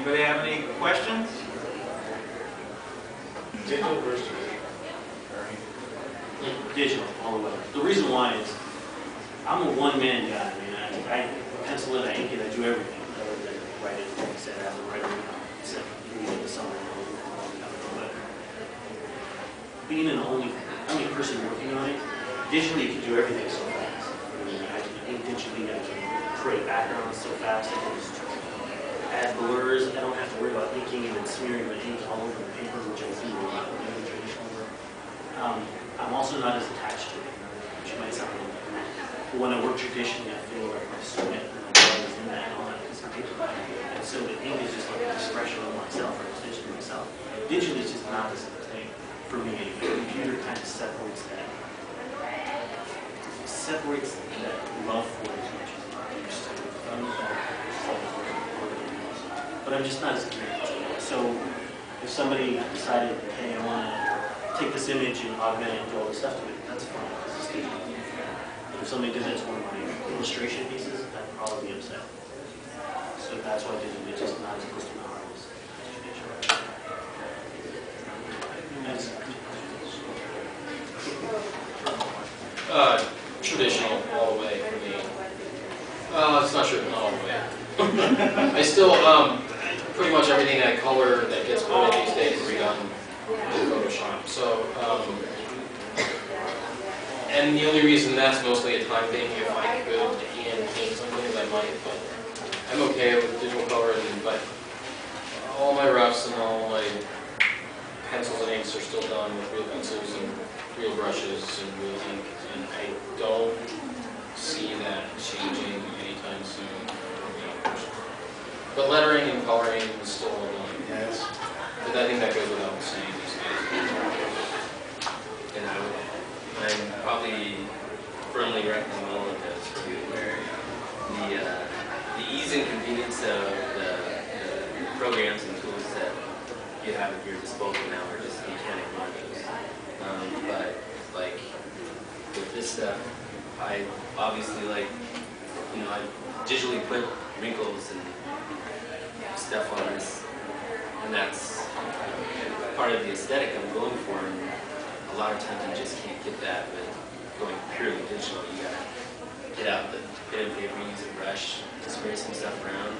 Anybody have any questions? Digital versus digital, all the way. The reason why is I'm a one-man guy. I mean, I pencil it, I ink it, I do everything other than write it. Like I said, I have a writer except the summer. But being an only person working on it, digitally you can do everything so fast. I mean, I can ink digitally, I can create backgrounds so fast. I can just add blurs. I don't have to worry about inking and then smearing the ink all over the paper, which I do a lot in the traditional work. I'm also not as attached to it, which might sound a little bit weird. But when I work traditionally, I feel like my sweat and my blood is in that and all that piece of paper. And so the ink is just like an expression of myself, or extension of myself. Digitally, it's just not the same thing for me. The computer kind of separates that. Love for it as much as I'm used to. But I'm just not as experienced. So if somebody decided, hey, I want to take this image and augment it and do all this stuff to it, that's fine. It's digital. But if somebody did that to one of my illustration pieces, I'd probably be upset. So that's why digital is just not as close to my heart as traditional. Traditional all the way for me. It's not true, not all the way. I still, pretty much everything that I color that gets printed these days is redone in Photoshop. So, and the only reason that's mostly a time thing, if I could hand paint something, I might, but I'm okay with digital coloring, but all my roughs and all my pencils and inks are still done with real pencils and real brushes and real ink, and I don't see that changing anytime soon. But lettering and coloring is still all done. yes. But I think that goes without saying these days. And I'm probably firmly recommending all of those too, where the ease and convenience of the programs and tools that you have at your disposal now are just mechanic marches. But like with this stuff, I obviously I digitally put wrinkles and stuff on this, and that's part of the aesthetic I'm going for. And a lot of times you just can't get that with going purely digital. You gotta get out the pen and paper, use a brush, spray some stuff around.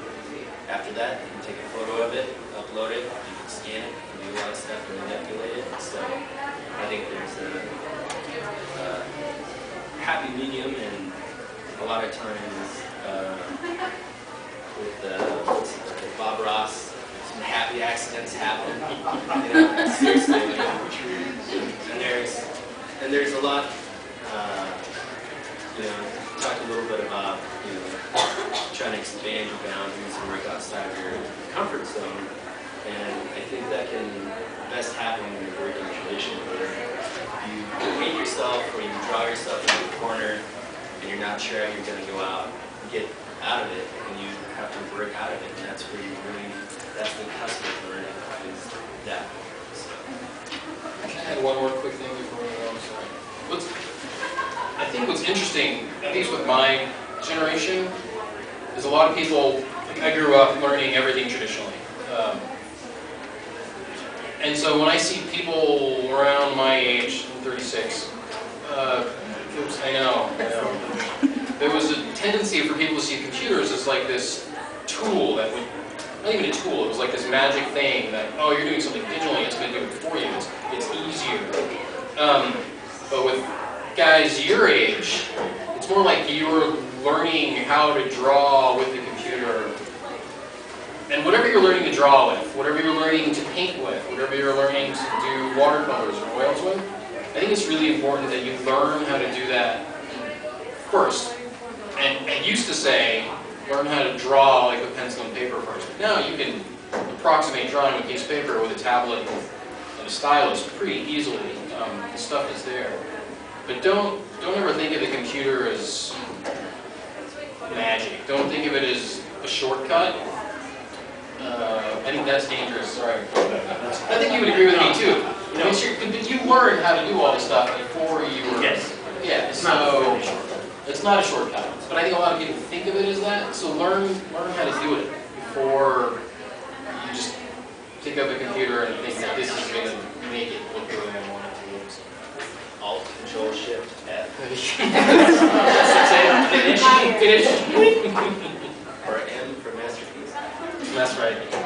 After that, you can take a photo of it, upload it, you can scan it, you can do a lot of stuff and manipulate it. So I think there's a happy medium, and a lot of times with Bob Ross, some happy accidents happen. Seriously. And there's a lot. Talked a little bit about trying to expand your boundaries and work outside of your comfort zone. And I think that can best happen when you're working traditionally. You paint yourself or you draw yourself in the corner and you're not sure how you're going to go out and get out of it, and you have to work out of it, and that's where you really, that's the cusp of learning, is that. So. Can I add one more quick thing before we go on? I think what's interesting, at least with my generation, is a lot of people, I grew up learning everything traditionally. And so when I see people around my age, I'm 36, I know. There was a tendency for people to see computers as like this tool that would, not even a tool, it was like this magic thing that, oh, you're doing something digitally, it's going to do it for you, it's easier. But with guys your age, it's more like you're learning how to draw with the computer. And whatever you're learning to draw with, whatever you're learning to paint with, whatever you're learning to do watercolors or oils with, I think it's really important that you learn how to do that first. And I used to say, learn how to draw like with pencil and paper first. But now you can approximate drawing with a piece of paper with a tablet and a stylus pretty easily. The stuff is there. But don't ever think of the computer as magic. Don't think of it as a shortcut. I think that's dangerous. Sorry. I think you would agree with me too. You learn how to do all this stuff before you were. Yes. Yeah. So it's not a shortcut. But I think a lot of people think of it as that. So learn how to do it before Finish. Or M for masterpiece. That's right.